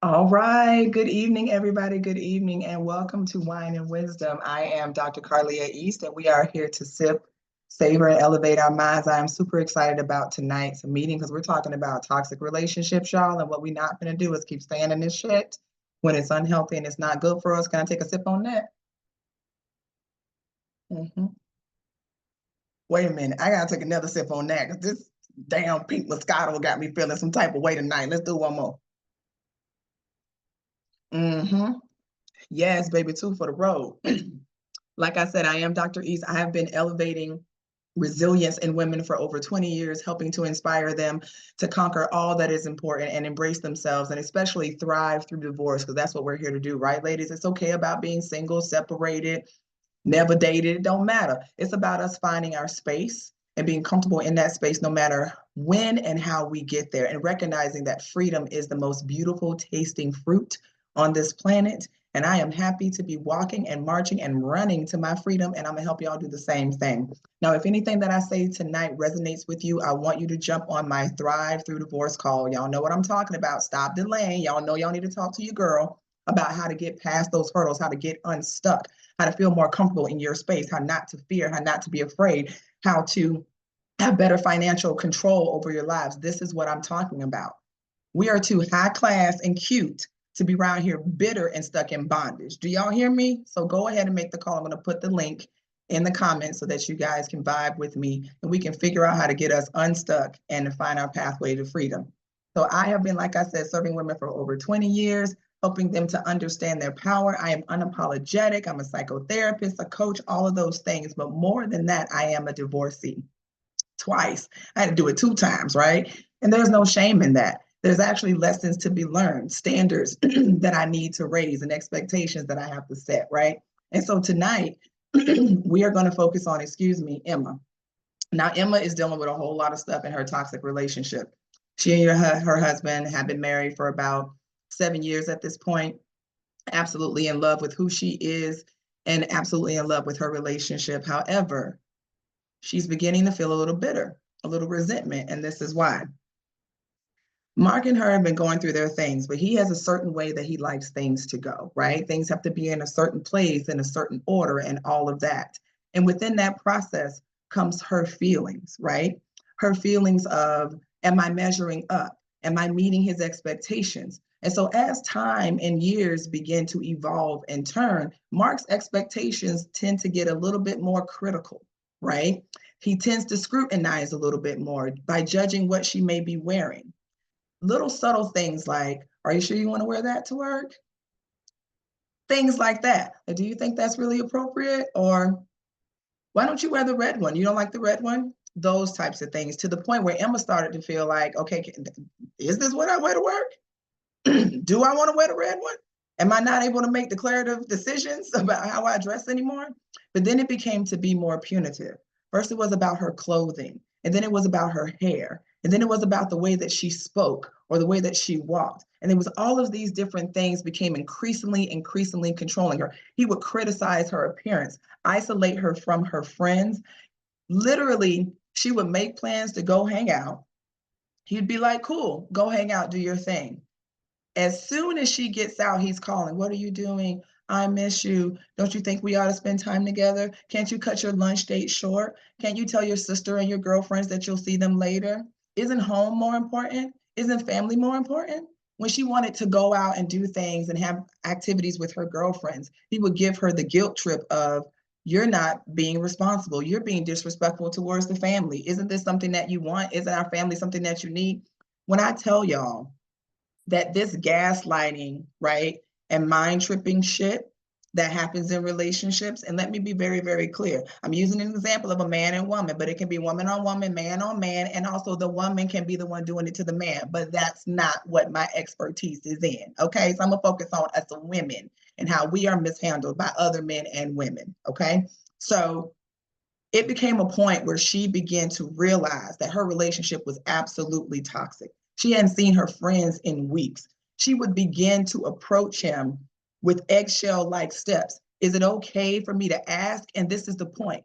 All right. Good evening, everybody. Good evening, and welcome to Wine and Wisdom. I am Dr. Carlia East, and we are here to sip, savor, and elevate our minds. I am super excited about tonight's meeting because we're talking about toxic relationships, y'all. And what we're not going to do is keep staying in this shit when it's unhealthy and it's not good for us. Can I take a sip on that? Hmm. Wait a minute. I got to take another sip on that because this damn pink Moscato got me feeling some type of way tonight. Let's do one more. Hmm. Yes, baby, two for the road. Like I said, I am Dr. East. I have been elevating resilience in women for over 20 years, helping to inspire them to conquer all that is important and embrace themselves and especially thrive through divorce, because that's what we're here to do, right, ladies? It's okay about being single, separated, never dated. It don't matter. It's about us finding our space and being comfortable in that space no matter when and how we get there, and recognizing that freedom is the most beautiful tasting fruit on this planet. And I am happy to be walking and marching and running to my freedom, and I'm gonna help y'all do the same thing. Now, if anything that I say tonight resonates with you, I want you to jump on my Thrive Through Divorce call. Y'all know what I'm talking about. Stop delaying. Y'all know y'all need to talk to your girl about how to get past those hurdles, how to get unstuck, how to feel more comfortable in your space, how not to fear, how not to be afraid, how to have better financial control over your lives. This is what I'm talking about. We are too high class and cute to be around here bitter and stuck in bondage. Do y'all hear me? So go ahead and make the call. I'm going to put the link in the comments so that you guys can vibe with me and we can figure out how to get us unstuck and to find our pathway to freedom. So I have been, like I said, serving women for over 20 years, helping them to understand their power. I am unapologetic. I'm a psychotherapist, a coach, all of those things. But more than that, I am a divorcee twice. I had to do it two times, right? And there's no shame in that. There's actually lessons to be learned, standards that I need to raise, and expectations that I have to set, right? And so tonight, we are going to focus on, excuse me, Emma. Now, Emma is dealing with a whole lot of stuff in her toxic relationship. She and her husband have been married for about 7 years at this point, absolutely in love with who she is and absolutely in love with her relationship. However, she's beginning to feel a little bitter, a little resentment, and this is why. Mark and her have been going through their things, but he has a certain way that he likes things to go, right? Things have to be in a certain place, in a certain order, and all of that. And within that process comes her feelings, right? Her feelings of, am I measuring up? Am I meeting his expectations? And so, as time and years begin to evolve and turn, Mark's expectations tend to get a little bit more critical, right? He tends to scrutinize a little bit more by judging what she may be wearing, little subtle things like, are you sure you want to wear that to work? Things like that. Do you think that's really appropriate? Or why don't you wear the red one? You don't like the red one? Those types of things, to the point where Emma started to feel like, okay, is this what I wear to work? Do I want to wear the red one? Am I not able to make declarative decisions about how I dress anymore? But then it became to be more punitive. First, it was about her clothing, and then it was about her hair, and then it was about the way that she spoke or the way that she walked. And it was all of these different things became increasingly controlling her. He would criticize her appearance, isolate her from her friends. Literally, she would make plans to go hang out. He'd be like, cool, go hang out, do your thing. As soon as she gets out, he's calling, what are you doing? I miss you. Don't you think we ought to spend time together? Can't you cut your lunch date short? Can't you tell your sister and your girlfriends that you'll see them later? Isn't home more important? Isn't family more important? When she wanted to go out and do things and have activities with her girlfriends, he would give her the guilt trip of, you're not being responsible. You're being disrespectful towards the family. Isn't this something that you want? Isn't our family something that you need? When I tell y'all that this gaslighting, right, and mind tripping shit that happens in relationships, and let me be very, very clear. I'm using an example of a man and woman, but it can be woman on woman, man on man, and also the woman can be the one doing it to the man, but that's not what my expertise is in, okay? So I'm gonna focus on us women and how we are mishandled by other men and women, okay? So it became a point where she began to realize that her relationship was absolutely toxic. She hadn't seen her friends in weeks. She would begin to approach him with eggshell like steps. Is it okay for me to ask? And this is the point.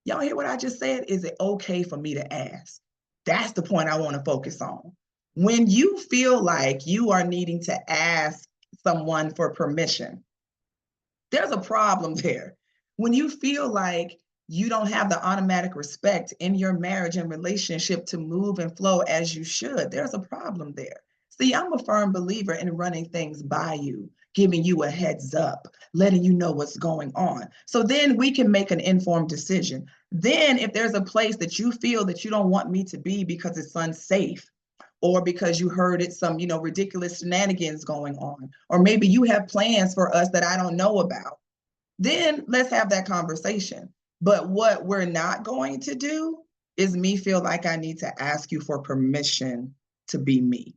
Y'all hear what I just said? Is it okay for me to ask? That's the point I want to focus on. When you feel like you are needing to ask someone for permission, there's a problem there. When you feel like you don't have the automatic respect in your marriage and relationship to move and flow as you should, there's a problem there. See, I'm a firm believer in running things by you, giving you a heads up, letting you know what's going on. So then we can make an informed decision. Then, if there's a place that you feel that you don't want me to be because it's unsafe, or because you heard it some, ridiculous shenanigans going on, or maybe you have plans for us that I don't know about, then let's have that conversation. But what we're not going to do is me feel like I need to ask you for permission to be me.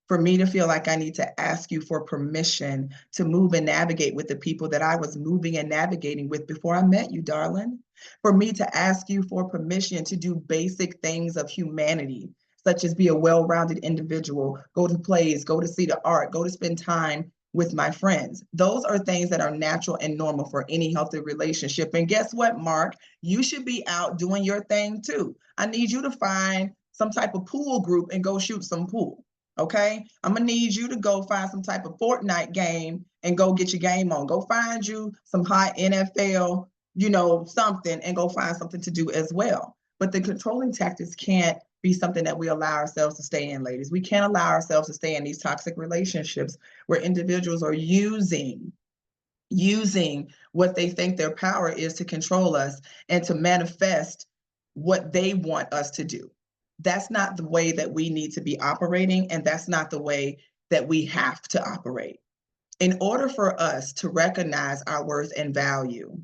For me to feel like I need to ask you for permission to move and navigate with the people that I was moving and navigating with before I met you, darling. For me to ask you for permission to do basic things of humanity, such as be a well-rounded individual, go to plays, go to see the art, go to spend time with my friends. Those are things that are natural and normal for any healthy relationship. And guess what, Mark? You should be out doing your thing too. I need you to find some type of pool group and go shoot some pool. Okay, I'm gonna need you to go find some type of Fortnite game and go get your game on. Go find you some high NFL, something, and go find something to do as well. But the controlling tactics can't be something that we allow ourselves to stay in, ladies. We can't allow ourselves to stay in these toxic relationships where individuals are using what they think their power is to control us and to manifest what they want us to do. That's not the way that we need to be operating, and that's not the way that we have to operate. In order for us to recognize our worth and value,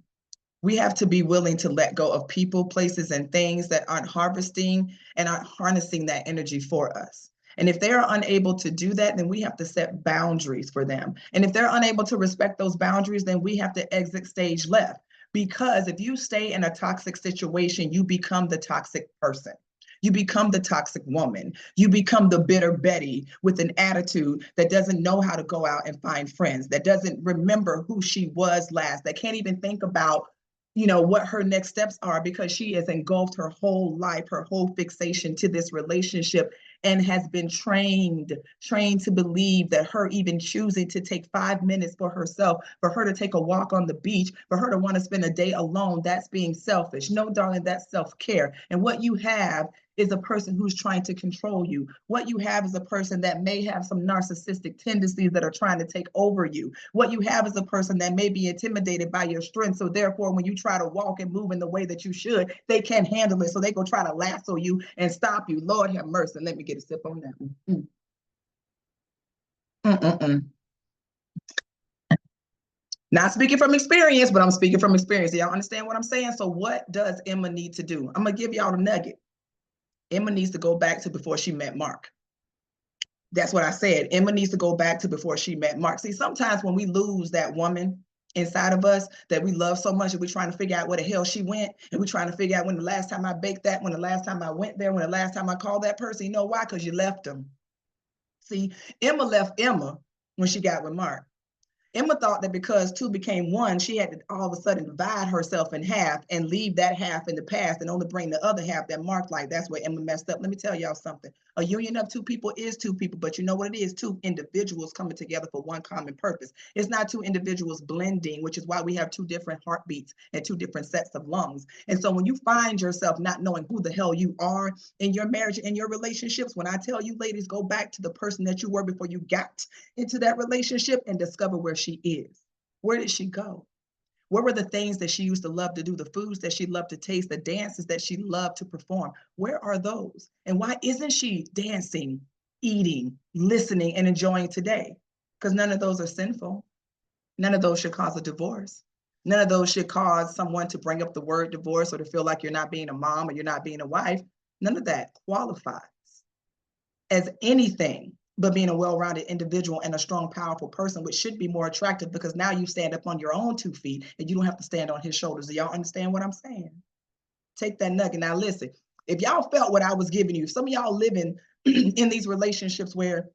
we have to be willing to let go of people, places, and things that aren't harvesting and aren't harnessing that energy for us. And if they are unable to do that, then we have to set boundaries for them. And if they're unable to respect those boundaries, then we have to exit stage left. Because if you stay in a toxic situation, you become the toxic person. You become the toxic woman. You become the bitter Betty with an attitude that doesn't know how to go out and find friends, that doesn't remember who she was last, that can't even think about what her next steps are because she has engulfed her whole life, her whole fixation to this relationship, and has been trained to believe that her even choosing to take 5 minutes for herself, for her to take a walk on the beach, for her to want to spend a day alone, that's being selfish. No, darling, that's self-care. And what you have is a person who's trying to control you. What you have is a person that may have some narcissistic tendencies that are trying to take over you. What you have is a person that may be intimidated by your strength. So therefore, when you try to walk and move in the way that you should, they can't handle it. So they go try to lasso you and stop you. Lord have mercy. Let me get a sip on that one. Not speaking from experience, but I'm speaking from experience. Y'all understand what I'm saying? So what does Emma need to do? I'm going to give y'all the nugget. Emma needs to go back to before she met Mark. That's what I said. Emma needs to go back to before she met Mark. See, sometimes when we lose that woman inside of us that we love so much, and we're trying to figure out where the hell she went, and we're trying to figure out when the last time I baked that, when the last time I went there, when the last time I called that person. You know why? Because you left them. See, Emma left Emma when she got with Mark. Emma thought that because two became one, she had to all of a sudden divide herself in half and leave that half in the past and only bring the other half that Mark like. That's where Emma messed up. Let me tell y'all something. A union of two people is two people, but you know what it is? Two individuals coming together for one common purpose. It's not two individuals blending, which is why we have two different heartbeats and two different sets of lungs. And so when you find yourself not knowing who the hell you are in your marriage, in your relationships, when I tell you, ladies, go back to the person that you were before you got into that relationship and discover where she is. Where did she go? What were the things that she used to love to do, the foods that she loved to taste, the dances that she loved to perform? Where are those? And why isn't she dancing, eating, listening, and enjoying today? Because none of those are sinful. None of those should cause a divorce. None of those should cause someone to bring up the word divorce or to feel like you're not being a mom or you're not being a wife. None of that qualifies as anything but being a well-rounded individual and a strong, powerful person, which should be more attractive because now you stand up on your own 2 feet and you don't have to stand on his shoulders. Do y'all understand what I'm saying? Take that nugget. Now listen, if y'all felt what I was giving you, some of y'all living in these relationships where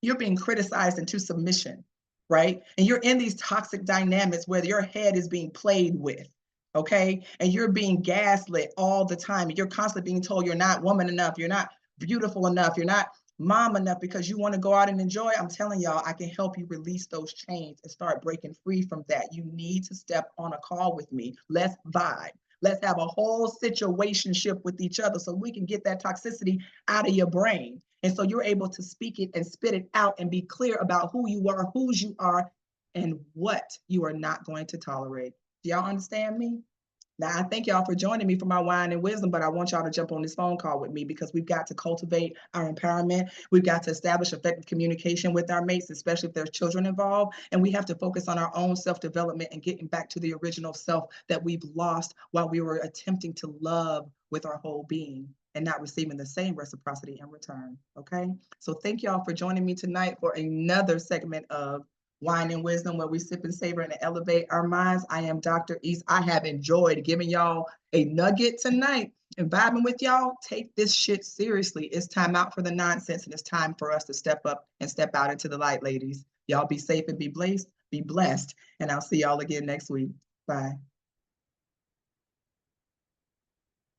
you're being criticized into submission, right? And you're in these toxic dynamics where your head is being played with, okay? And you're being gaslit all the time. And you're constantly being told you're not woman enough, you're not beautiful enough, you're not mom enough because you want to go out and enjoy, I'm telling y'all, I can help you release those chains and start breaking free from that. You need to step on a call with me. Let's vibe. Let's have a whole situationship with each other so we can get that toxicity out of your brain. And so you're able to speak it and spit it out and be clear about who you are, whose you are, and what you are not going to tolerate. Do y'all understand me? Now, I thank y'all for joining me for my wine and wisdom, but I want y'all to jump on this phone call with me because we've got to cultivate our empowerment. We've got to establish effective communication with our mates, especially if there's children involved. And we have to focus on our own self-development and getting back to the original self that we've lost while we were attempting to love with our whole being and not receiving the same reciprocity in return. Okay. So thank y'all for joining me tonight for another segment of Wine and Wisdom, where we sip and savor and elevate our minds. I am Dr. East. I have enjoyed giving y'all a nugget tonight and vibing with y'all. Take this shit seriously. It's time out for the nonsense, and it's time for us to step up and step out into the light, ladies. Y'all be safe and be blessed, and I'll see y'all again next week. Bye.